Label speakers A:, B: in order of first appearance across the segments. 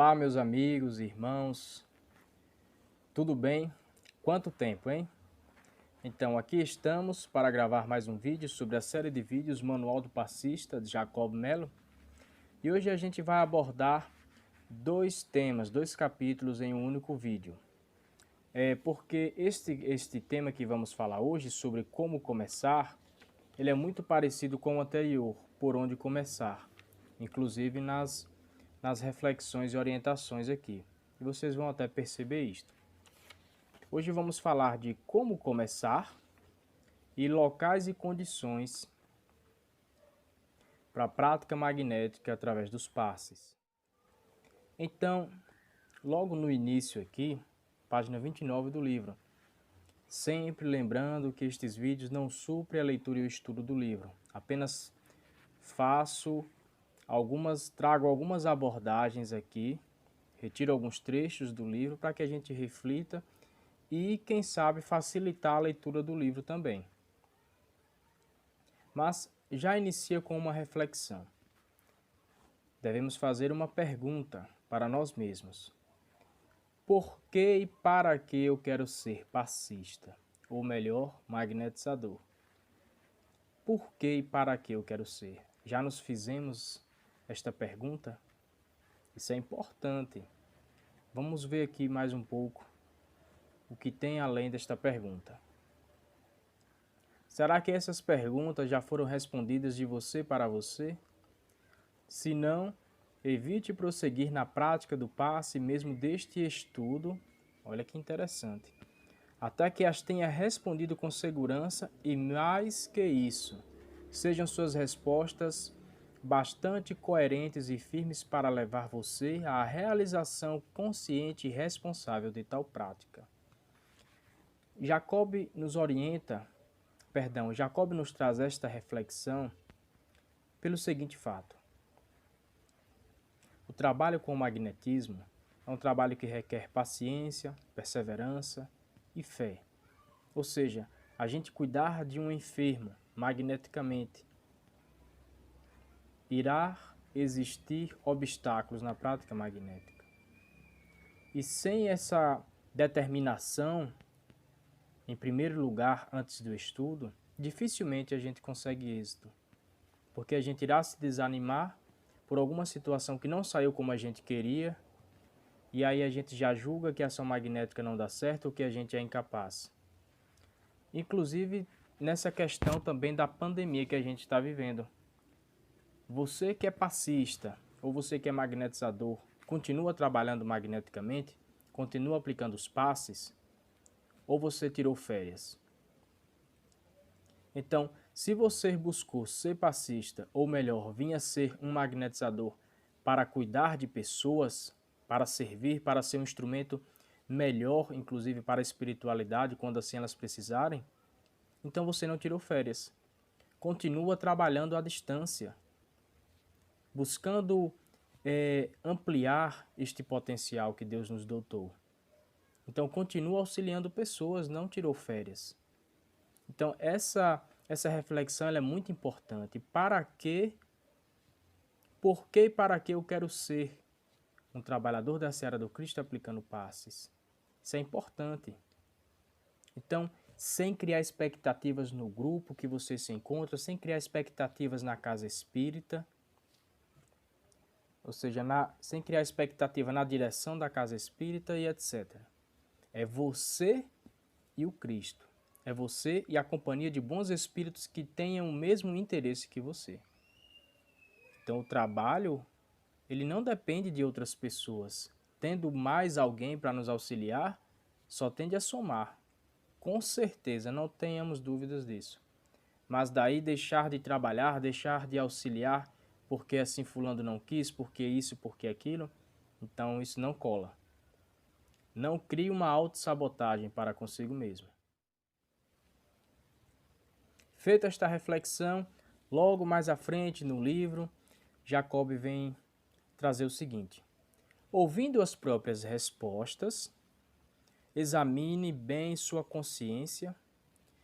A: Olá, meus amigos, irmãos, tudo bem? Quanto tempo, hein? Então, aqui estamos para gravar mais um vídeo sobre a série de vídeos Manual do Passista, de Jacob Melo. E hoje a gente vai abordar dois temas, dois capítulos em um único vídeo. Porque este tema que vamos falar hoje, sobre como começar, ele é muito parecido com o anterior, por onde começar, inclusive nas reflexões e orientações aqui. E vocês vão até perceber isto. Hoje vamos falar de como começar e locais e condições para a prática magnética através dos passes. Então, logo no início aqui, página 29 do livro, sempre lembrando que estes vídeos não suprem a leitura e o estudo do livro, apenas trago algumas abordagens aqui, retiro alguns trechos do livro para que a gente reflita e, quem sabe, facilitar a leitura do livro também. Mas já inicia com uma reflexão. Devemos fazer uma pergunta para nós mesmos. Por que e para que eu quero ser passista? Ou melhor, magnetizador? Por que e para que eu quero ser? Já nos fizemos esta pergunta? Isso é importante. Vamos ver aqui mais um pouco o que tem além desta pergunta. Será que essas perguntas já foram respondidas de você para você? Se não, evite prosseguir na prática do passe mesmo deste estudo, olha que interessante, até que as tenha respondido com segurança e, mais que isso, sejam suas respostas bastante coerentes e firmes para levar você à realização consciente e responsável de tal prática. Jacob nos traz esta reflexão pelo seguinte fato. O trabalho com o magnetismo é um trabalho que requer paciência, perseverança e fé. Ou seja, a gente cuidar de um enfermo magneticamente. Irá existir obstáculos na prática magnética. E sem essa determinação, em primeiro lugar, antes do estudo, dificilmente a gente consegue êxito. Porque a gente irá se desanimar por alguma situação que não saiu como a gente queria, e aí a gente já julga que a ação magnética não dá certo ou que a gente é incapaz. Inclusive nessa questão também da pandemia que a gente está vivendo. Você que é passista ou você que é magnetizador, continua trabalhando magneticamente? Continua aplicando os passes? Ou você tirou férias? Então, se você buscou ser passista, ou melhor, vinha ser um magnetizador para cuidar de pessoas, para servir, para ser um instrumento melhor, inclusive para a espiritualidade, quando assim elas precisarem, então você não tirou férias. Continua trabalhando à distância, buscando ampliar este potencial que Deus nos dotou. Então continua auxiliando pessoas, não tirou férias. Então essa reflexão ela é muito importante. Por que e para que eu quero ser um trabalhador da seara do Cristo aplicando passes? Isso é importante. Então, sem criar expectativas no grupo que você se encontra, sem criar expectativas na casa espírita, ou seja, sem criar expectativa na direção da casa espírita e etc. É você e o Cristo. É você e a companhia de bons espíritos que tenham o mesmo interesse que você. Então o trabalho, ele não depende de outras pessoas. Tendo mais alguém para nos auxiliar, só tende a somar. Com certeza, não tenhamos dúvidas disso. Mas daí deixar de trabalhar, deixar de auxiliar, porque assim fulano não quis, porque isso, porque aquilo, então isso não cola. Não crie uma autossabotagem para consigo mesmo. Feita esta reflexão, logo mais à frente no livro, Jacob vem trazer o seguinte. Ouvindo as próprias respostas, examine bem sua consciência,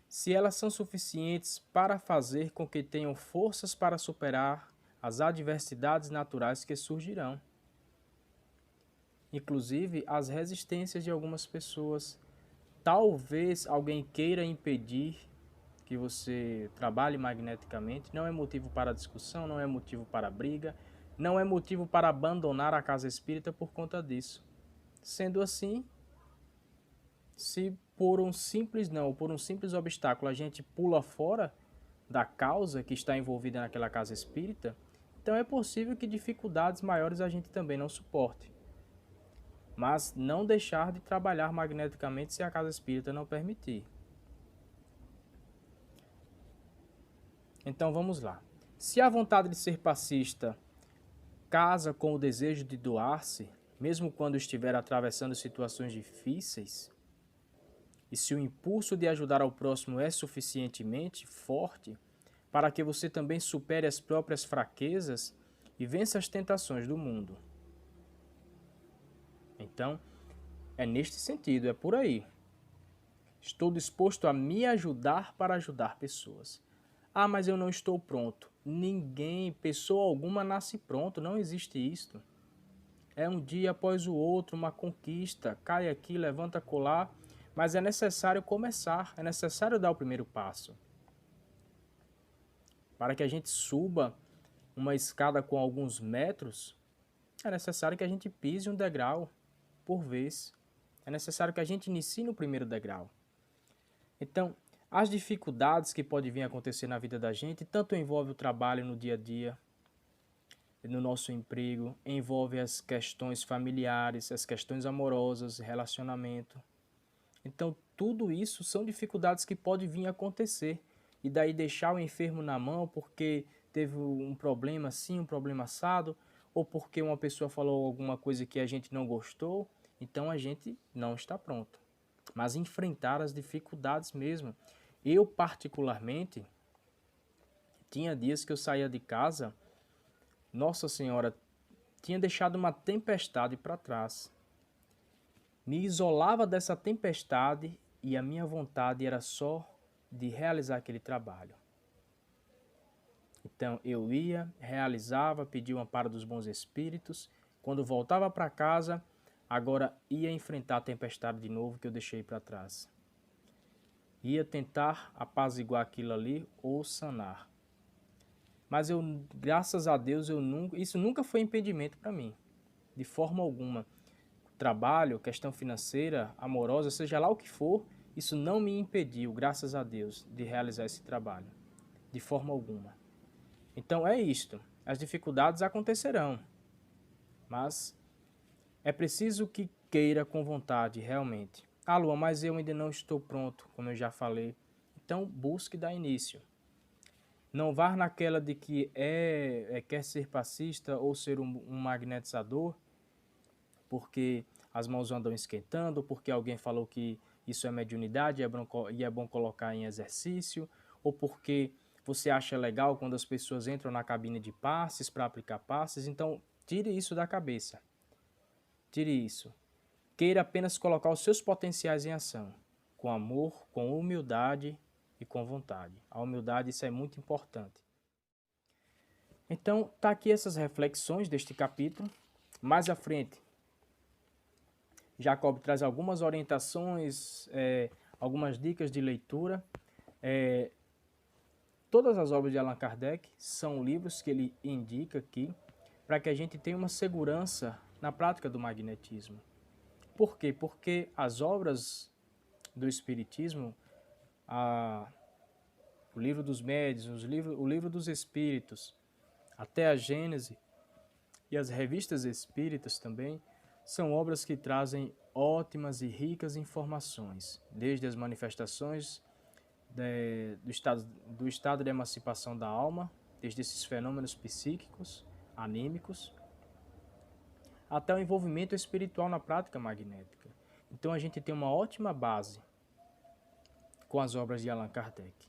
A: se elas são suficientes para fazer com que tenham forças para superar as adversidades naturais que surgirão. inclusive as resistências de algumas pessoas. Talvez alguém queira impedir que você trabalhe magneticamente, não é motivo para discussão, não é motivo para briga, não é motivo para abandonar a casa espírita por conta disso. Sendo assim, se por um simples não, por um simples obstáculo a gente pula fora da causa que está envolvida naquela casa espírita, então é possível que dificuldades maiores a gente também não suporte. Mas não deixar de trabalhar magneticamente se a casa espírita não permitir. Então vamos lá. Se a vontade de ser passista casa com o desejo de doar-se, mesmo quando estiver atravessando situações difíceis, e se o impulso de ajudar ao próximo é suficientemente forte para que você também supere as próprias fraquezas e vença as tentações do mundo. Então, é neste sentido, é por aí. Estou disposto a me ajudar para ajudar pessoas. Ah, mas eu não estou pronto. Ninguém, pessoa alguma nasce pronto, não existe isto. É um dia após o outro, uma conquista, cai aqui, levanta acolá, mas é necessário começar, é necessário dar o primeiro passo. Para que a gente suba uma escada com alguns metros, é necessário que a gente pise um degrau por vez. É necessário que a gente inicie no primeiro degrau. Então, as dificuldades que podem vir a acontecer na vida da gente, tanto envolve o trabalho no dia a dia, no nosso emprego, envolve as questões familiares, as questões amorosas, relacionamento. Então, tudo isso são dificuldades que podem vir a acontecer. E daí deixar o enfermo na mão porque teve um problema assim, um problema assado, ou porque uma pessoa falou alguma coisa que a gente não gostou, então a gente não está pronto. Mas enfrentar as dificuldades mesmo. Eu, particularmente, tinha dias que eu saía de casa, Nossa Senhora, tinha deixado uma tempestade para trás. Me isolava dessa tempestade e a minha vontade era só de realizar aquele trabalho. Então eu ia, realizava, pedia o amparo dos bons espíritos. Quando voltava para casa, agora ia enfrentar a tempestade de novo que eu deixei para trás. Ia tentar apaziguar aquilo ali ou sanar. Mas eu, graças a Deus, isso nunca foi impedimento para mim, de forma alguma. Trabalho, questão financeira, amorosa, seja lá o que for, isso não me impediu, graças a Deus, de realizar esse trabalho, de forma alguma. Então é isto, as dificuldades acontecerão, mas é preciso que queira com vontade, realmente. Ah, Lua, mas eu ainda não estou pronto, como eu já falei. Então busque dar início. Não vá naquela de que quer ser passista ou ser um magnetizador, porque as mãos andam esquentando, porque alguém falou que isso é mediunidade e é bom colocar em exercício, ou porque você acha legal quando as pessoas entram na cabine de passes para aplicar passes. Então, tire isso da cabeça. Tire isso. Queira apenas colocar os seus potenciais em ação, com amor, com humildade e com vontade. A humildade, isso é muito importante. Então, tá aqui essas reflexões deste capítulo. Mais à frente, Jacob traz algumas orientações, algumas dicas de leitura. Todas as obras de Allan Kardec são livros que ele indica aqui para que a gente tenha uma segurança na prática do magnetismo. Por quê? Porque as obras do Espiritismo, o Livro dos Médiuns, o livro dos Espíritos, até a Gênese e as revistas espíritas também, são obras que trazem ótimas e ricas informações, desde as manifestações do estado de emancipação da alma, desde esses fenômenos psíquicos, anímicos, até o envolvimento espiritual na prática magnética. Então a gente tem uma ótima base com as obras de Allan Kardec.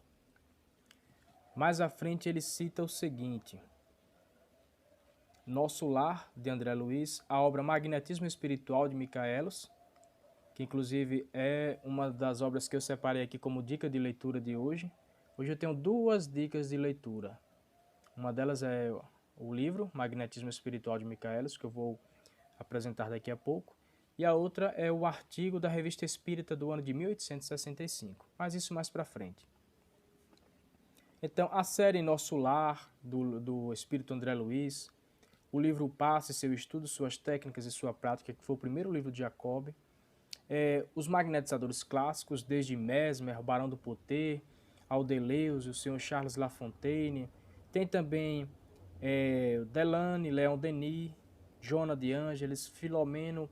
A: Mais à frente ele cita o seguinte: Nosso Lar, de André Luiz, a obra Magnetismo Espiritual, de Michaelos, que inclusive é uma das obras que eu separei aqui como dica de leitura de hoje. Hoje eu tenho duas dicas de leitura. Uma delas é o livro Magnetismo Espiritual, de Michaelos, que eu vou apresentar daqui a pouco, e a outra é o artigo da Revista Espírita do ano de 1865, mas isso mais para frente. Então, a série Nosso Lar, do Espírito André Luiz, o livro Passe, Seu Estudo, Suas Técnicas e Sua Prática, que foi o primeiro livro de Jacob, os magnetizadores clássicos, desde Mesmer, Barão do Poté, Aldeleus, o Sr. Charles Lafontaine, tem também Delane, Leon Denis, Joana de Ângeles, Filomeno,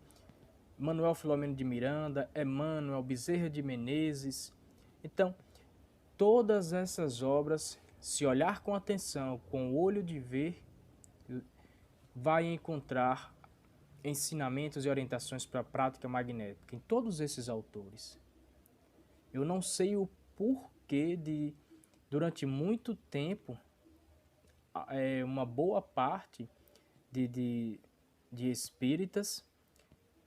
A: Manuel Filomeno de Miranda, Emmanuel, Bezerra de Menezes. Então, todas essas obras, se olhar com atenção, com o olho de ver, vai encontrar ensinamentos e orientações para a prática magnética em todos esses autores. Eu não sei o porquê de, durante muito tempo, uma boa parte de espíritas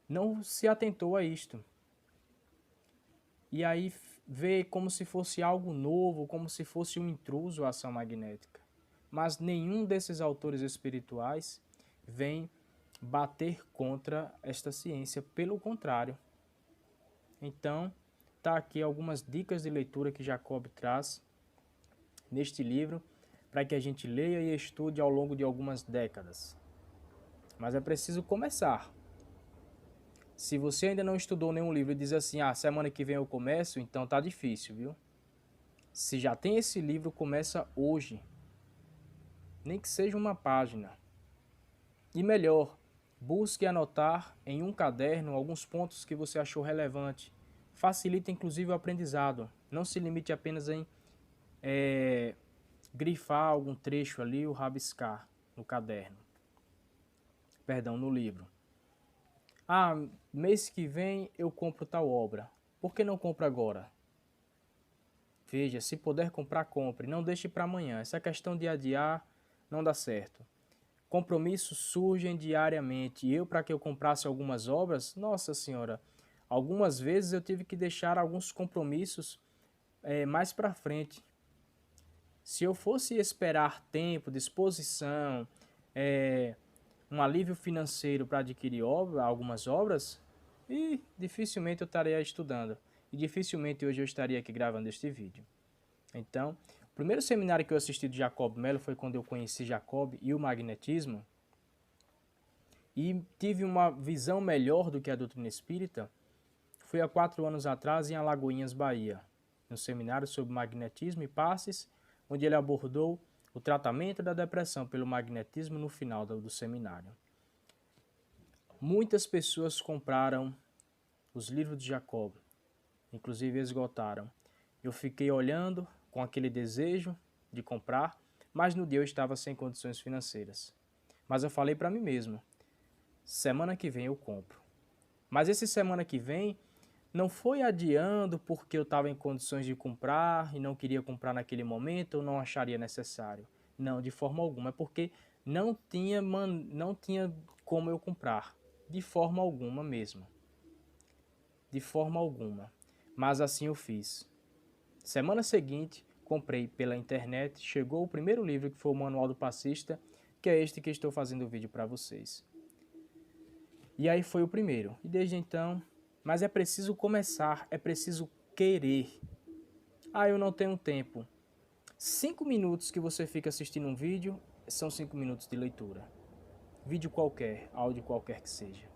A: não se atentou a isto. E aí vê como se fosse algo novo, como se fosse um intruso a ação magnética. Mas nenhum desses autores espirituais vem bater contra esta ciência, pelo contrário. Então, tá aqui algumas dicas de leitura que Jacob traz neste livro, para que a gente leia e estude ao longo de algumas décadas. Mas é preciso começar. Se você ainda não estudou nenhum livro e diz assim, semana que vem eu começo, então tá difícil, viu? Se já tem esse livro, começa hoje. Nem que seja uma página. E melhor, busque anotar em um caderno alguns pontos que você achou relevante. Facilita inclusive o aprendizado. Não se limite apenas em grifar algum trecho ali ou rabiscar no caderno. Perdão, no livro. Mês que vem eu compro tal obra. Por que não compra agora? Veja, se puder comprar, compre. Não deixe para amanhã. Essa questão de adiar não dá certo. Compromissos surgem diariamente. E para que eu comprasse algumas obras, nossa senhora, algumas vezes eu tive que deixar alguns compromissos mais para frente. Se eu fosse esperar tempo, disposição, um alívio financeiro para adquirir algumas obras, e dificilmente eu estaria estudando. E dificilmente hoje eu estaria aqui gravando este vídeo. Então, o primeiro seminário que eu assisti de Jacob Mello foi quando eu conheci Jacob e o magnetismo. E tive uma visão melhor do que a doutrina espírita. Foi há 4 anos atrás em Alagoinhas, Bahia, no seminário sobre magnetismo e passes, onde ele abordou o tratamento da depressão pelo magnetismo no final do seminário. Muitas pessoas compraram os livros de Jacob, inclusive esgotaram. Eu fiquei olhando com aquele desejo de comprar, mas no dia eu estava sem condições financeiras. Mas eu falei para mim mesmo, semana que vem eu compro. Mas esse semana que vem não foi adiando porque eu estava em condições de comprar e não queria comprar naquele momento ou não acharia necessário. Não, de forma alguma. É porque não tinha como eu comprar. De forma alguma mesmo. De forma alguma. Mas assim eu fiz. Semana seguinte, comprei pela internet. Chegou o primeiro livro, que foi o Manual do Passista, que é este que estou fazendo o vídeo para vocês. E aí foi o primeiro. E desde então... Mas é preciso começar, é preciso querer. Eu não tenho tempo. 5 minutos que você fica assistindo um vídeo, são 5 minutos de leitura. Vídeo qualquer, áudio qualquer que seja.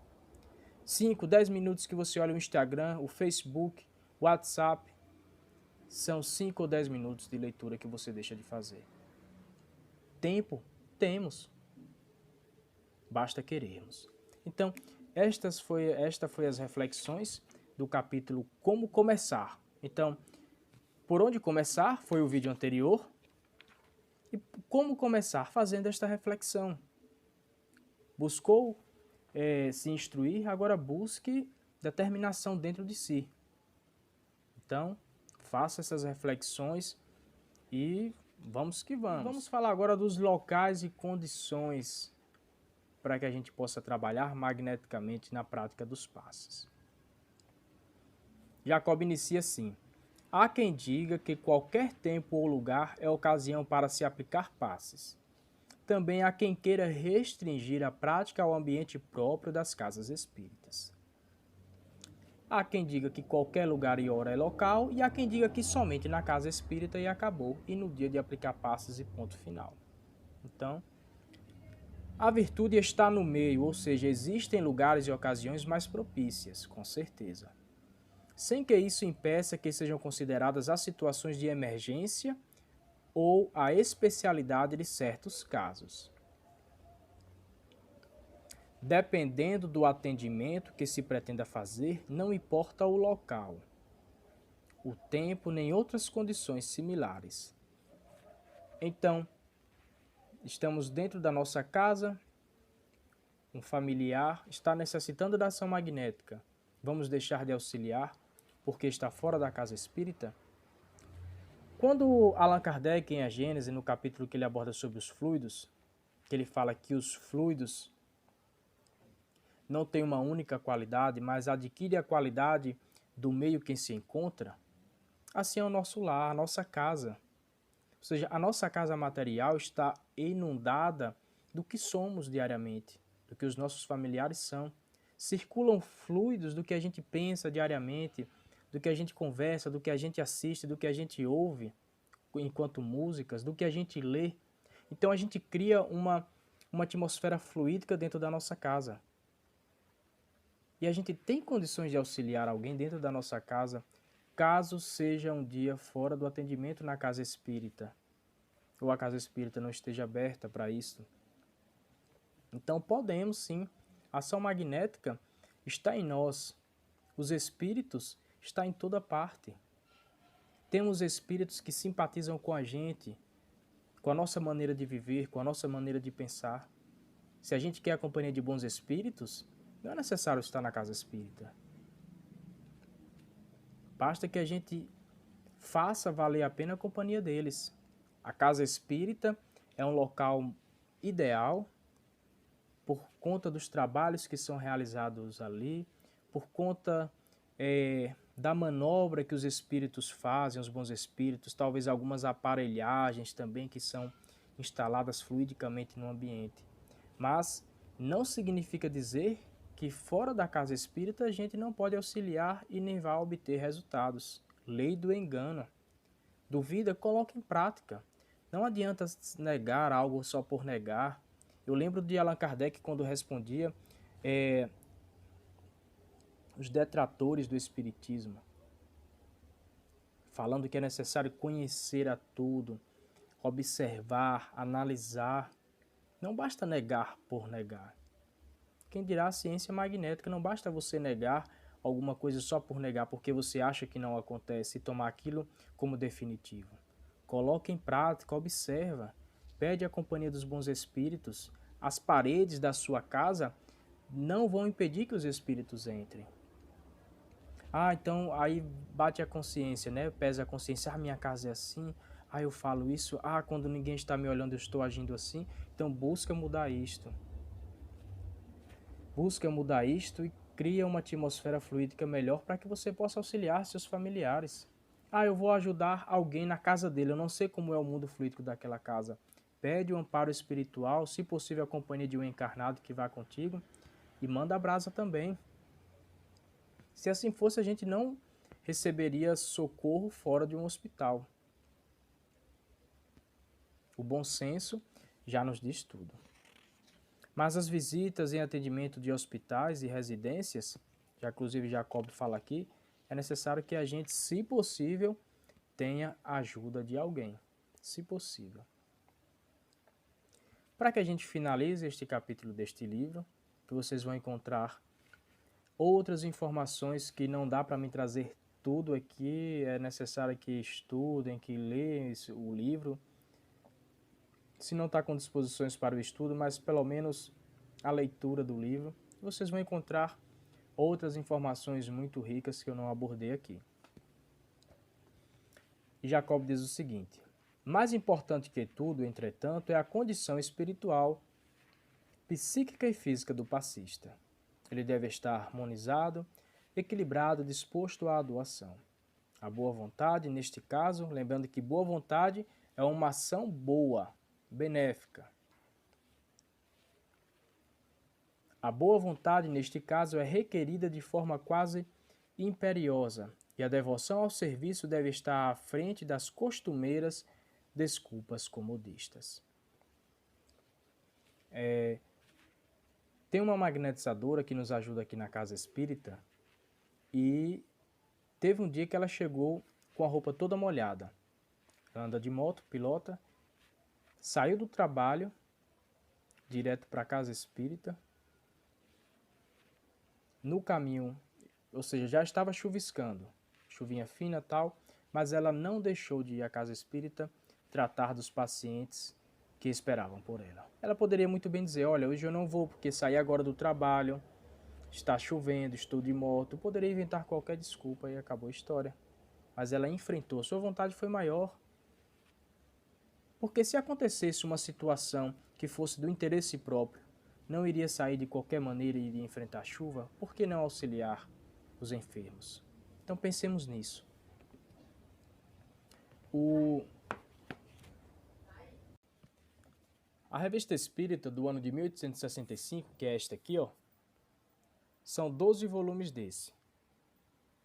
A: 5, 10 minutos que você olha o Instagram, o Facebook, o WhatsApp, são 5 ou 10 minutos de leitura que você deixa de fazer. Tempo? Temos. Basta querermos. Então, esta foi as reflexões do capítulo Como Começar. Então, por onde começar foi o vídeo anterior. E como começar? Fazendo esta reflexão. Buscou se instruir, agora busque determinação dentro de si. Então, faça essas reflexões e vamos que vamos. Vamos falar agora dos locais e condições para que a gente possa trabalhar magneticamente na prática dos passes. Jacob inicia assim: há quem diga que qualquer tempo ou lugar é ocasião para se aplicar passes. também há quem queira restringir a prática ao ambiente próprio das casas espíritas. Há quem diga que qualquer lugar e hora é local, e há quem diga que somente na casa espírita e acabou, e no dia de aplicar passes e ponto final. Então, a virtude está no meio, ou seja, existem lugares e ocasiões mais propícias, com certeza. Sem que isso impeça que sejam consideradas as situações de emergência ou a especialidade de certos casos. Dependendo do atendimento que se pretenda fazer, não importa o local, o tempo nem outras condições similares. Então, estamos dentro da nossa casa, um familiar está necessitando da ação magnética. Vamos deixar de auxiliar porque está fora da casa espírita? Quando Allan Kardec, em A Gênese, no capítulo que ele aborda sobre os fluidos, que ele fala que os fluidos não têm uma única qualidade, mas adquirem a qualidade do meio que se encontra, assim é o nosso lar, a nossa casa. Ou seja, a nossa casa material está inundada do que somos diariamente, do que os nossos familiares são. Circulam fluidos do que a gente pensa diariamente, do que a gente conversa, do que a gente assiste, do que a gente ouve enquanto músicas, do que a gente lê. Então a gente cria uma atmosfera fluídica dentro da nossa casa. E a gente tem condições de auxiliar alguém dentro da nossa casa, caso seja um dia fora do atendimento na casa espírita, ou a casa espírita não esteja aberta para isso. Então podemos sim, a ação magnética está em nós, os espíritos estão em toda parte. Temos espíritos que simpatizam com a gente, com a nossa maneira de viver, com a nossa maneira de pensar. Se a gente quer a companhia de bons espíritos, não é necessário estar na casa espírita. Basta que a gente faça valer a pena a companhia deles. A casa espírita é um local ideal por conta dos trabalhos que são realizados ali, por conta da manobra que os espíritos fazem, os bons espíritos, talvez algumas aparelhagens também que são instaladas fluidicamente no ambiente. Mas não significa dizer que fora da casa espírita a gente não pode auxiliar e nem vai obter resultados. Lei do engano. Duvida, coloque em prática. Não adianta negar algo só por negar. Eu lembro de Allan Kardec quando respondia os detratores do espiritismo, falando que é necessário conhecer a tudo, observar, analisar. Não basta negar por negar. Quem dirá a ciência magnética, não basta você negar alguma coisa só por negar, porque você acha que não acontece e tomar aquilo como definitivo. Coloque em prática, observa, pede a companhia dos bons espíritos. As paredes da sua casa não vão impedir que os espíritos entrem. Então aí bate a consciência, né? Pesa a consciência, minha casa é assim, eu falo isso, quando ninguém está me olhando eu estou agindo assim. Então busca mudar isto. Busca mudar isto e cria uma atmosfera fluídica melhor para que você possa auxiliar seus familiares. Eu vou ajudar alguém na casa dele, eu não sei como é o mundo fluídico daquela casa. Pede o amparo espiritual, se possível a companhia de um encarnado que vá contigo, e manda a brasa também. Se assim fosse, a gente não receberia socorro fora de um hospital. O bom senso já nos diz tudo. Mas as visitas em atendimento de hospitais e residências, já inclusive Jacob fala aqui, é necessário que a gente, se possível, tenha a ajuda de alguém, se possível. Para que a gente finalize este capítulo deste livro, que vocês vão encontrar outras informações que não dá para me trazer tudo aqui, é necessário que estudem, que leiam o livro. Se não está com disposições para o estudo, mas pelo menos a leitura do livro, vocês vão encontrar outras informações muito ricas que eu não abordei aqui. E Jacob diz o seguinte: mais importante que tudo, entretanto, é a condição espiritual, psíquica e física do passista. Ele deve estar harmonizado, equilibrado, disposto à doação. A boa vontade, neste caso, lembrando que boa vontade é uma ação boa, benéfica. A boa vontade, neste caso, é requerida de forma quase imperiosa, e a devoção ao serviço deve estar à frente das costumeiras desculpas comodistas. Tem uma magnetizadora que nos ajuda aqui na casa espírita e teve um dia que ela chegou com a roupa toda molhada. Ela anda de moto, pilota, saiu do trabalho, direto para a casa espírita. No caminho, ou seja, já estava chuviscando, chuvinha fina e tal, mas ela não deixou de ir à casa espírita tratar dos pacientes que esperavam por ela. Ela poderia muito bem dizer, olha, hoje eu não vou porque saí agora do trabalho, está chovendo, estou de moto, poderia inventar qualquer desculpa e acabou a história. Mas ela enfrentou, sua vontade foi maior. Porque se acontecesse uma situação que fosse do interesse próprio, não iria sair de qualquer maneira e iria enfrentar a chuva, por que não auxiliar os enfermos? Então pensemos nisso. A Revista Espírita do ano de 1865, que é esta aqui, ó, são 12 volumes desse.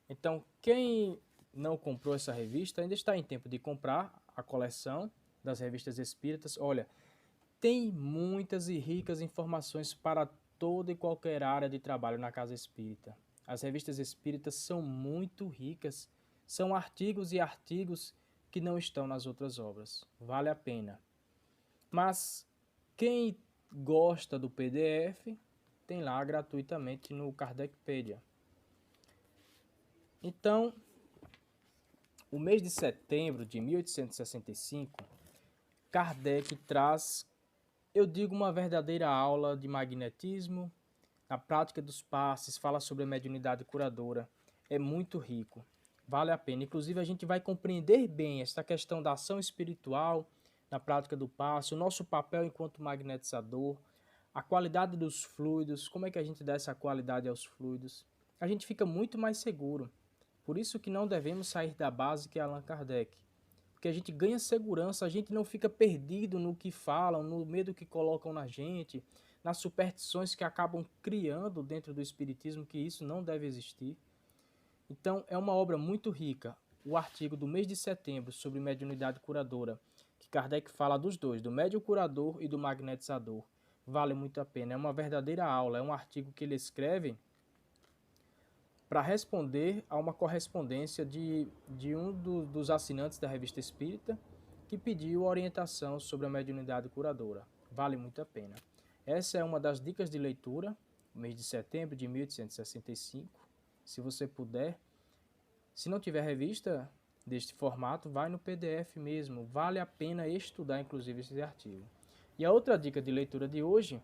A: Então, quem não comprou essa revista ainda está em tempo de comprar a coleção das revistas espíritas. Olha, tem muitas e ricas informações para toda e qualquer área de trabalho na casa espírita. As revistas espíritas são muito ricas, são artigos e artigos que não estão nas outras obras. Vale a pena. Mas quem gosta do PDF, tem lá gratuitamente no Kardecpedia. Então, o mês de setembro de 1865, Kardec traz, eu digo, uma verdadeira aula de magnetismo, na prática dos passes, fala sobre a mediunidade curadora. É muito rico, vale a pena. Inclusive, a gente vai compreender bem esta questão da ação espiritual na prática do passe, o nosso papel enquanto magnetizador, a qualidade dos fluidos, como é que a gente dá essa qualidade aos fluidos. A gente fica muito mais seguro. Por isso que não devemos sair da base que é Allan Kardec. Porque a gente ganha segurança, a gente não fica perdido no que falam, no medo que colocam na gente, nas superstições que acabam criando dentro do espiritismo, que isso não deve existir. Então, é uma obra muito rica. O artigo do mês de setembro sobre mediunidade curadora, que Kardec fala dos dois, do médium curador e do magnetizador, vale muito a pena. É uma verdadeira aula, é um artigo que ele escreve para responder a uma correspondência de um dos assinantes da Revista Espírita que pediu orientação sobre a mediunidade curadora. Vale muito a pena. Essa é uma das dicas de leitura, mês de setembro de 1865. Se você puder, se não tiver revista deste formato, vai no PDF mesmo. Vale a pena estudar, inclusive, esse artigo. E a outra dica de leitura de hoje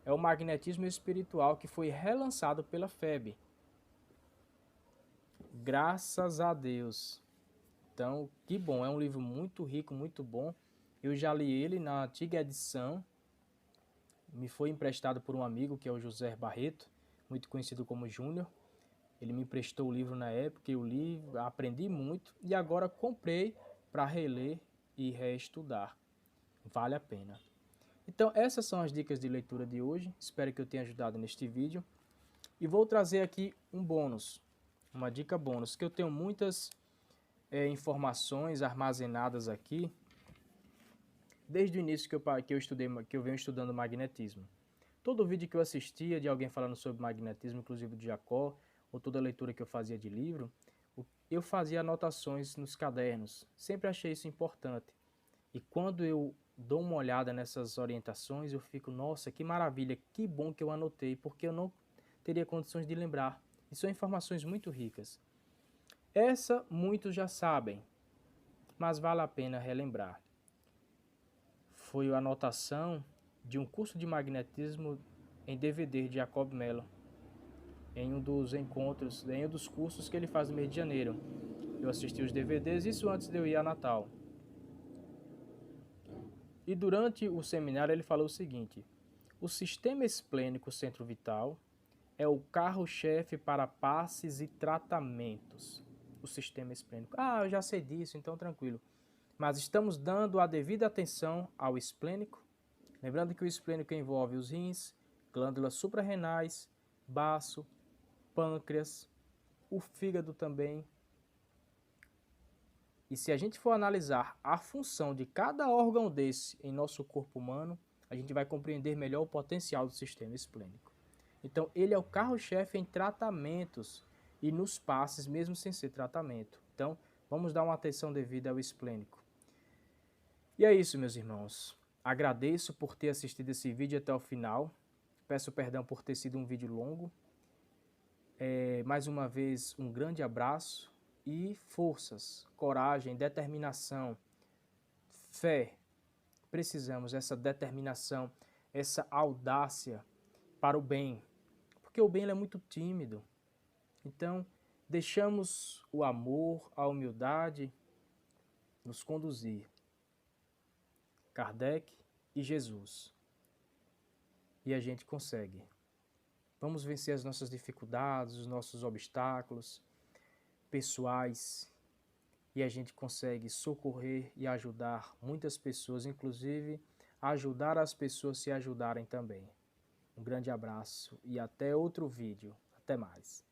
A: é o Magnetismo Espiritual, que foi relançado pela FEB. Graças a Deus. Então, que bom, é um livro muito rico, muito bom. Eu já li ele na antiga edição. Me foi emprestado por um amigo, que é o José Barreto, muito conhecido como Júnior. Ele me emprestou o livro na época, eu li, aprendi muito e agora comprei para reler e reestudar. Vale a pena. Então, essas são as dicas de leitura de hoje. Espero que eu tenha ajudado neste vídeo. E vou trazer aqui um bônus, uma dica bônus, que eu tenho muitas informações armazenadas aqui desde o início que eu venho estudando magnetismo. Todo vídeo que eu assistia de alguém falando sobre magnetismo, inclusive de Jacó, ou toda leitura que eu fazia de livro, eu fazia anotações nos cadernos. Sempre achei isso importante. E quando eu dou uma olhada nessas orientações, eu fico, nossa, que maravilha, que bom que eu anotei, porque eu não teria condições de lembrar. E são informações muito ricas. Essa muitos já sabem, mas vale a pena relembrar. Foi a anotação de um curso de magnetismo em DVD de Jacob Mello, em um dos encontros, em um dos cursos que ele faz no mês de janeiro. Eu assisti os DVDs, isso antes de eu ir a Natal. E durante o seminário ele falou o seguinte: o sistema esplênico centro-vital é o carro-chefe para passes e tratamentos. O sistema esplênico. Ah, eu já sei disso, então tranquilo. Mas estamos dando a devida atenção ao esplênico. Lembrando que o esplênico envolve os rins, glândulas suprarrenais, baço, pâncreas, o fígado também. E se a gente for analisar a função de cada órgão desse em nosso corpo humano, a gente vai compreender melhor o potencial do sistema esplênico. Então, ele é o carro-chefe em tratamentos e nos passes, mesmo sem ser tratamento. Então, vamos dar uma atenção devida ao esplênico. E é isso, meus irmãos. Agradeço por ter assistido esse vídeo até o final. Peço perdão por ter sido um vídeo longo. Mais uma vez, um grande abraço e forças, coragem, determinação, fé. Precisamos dessa determinação, essa audácia para o bem, porque o bem é muito tímido. Então, deixamos o amor, a humildade nos conduzir. Kardec e Jesus. E a gente consegue. Vamos vencer as nossas dificuldades, os nossos obstáculos pessoais, e a gente consegue socorrer e ajudar muitas pessoas, inclusive ajudar as pessoas a se ajudarem também. Um grande abraço e até outro vídeo. Até mais.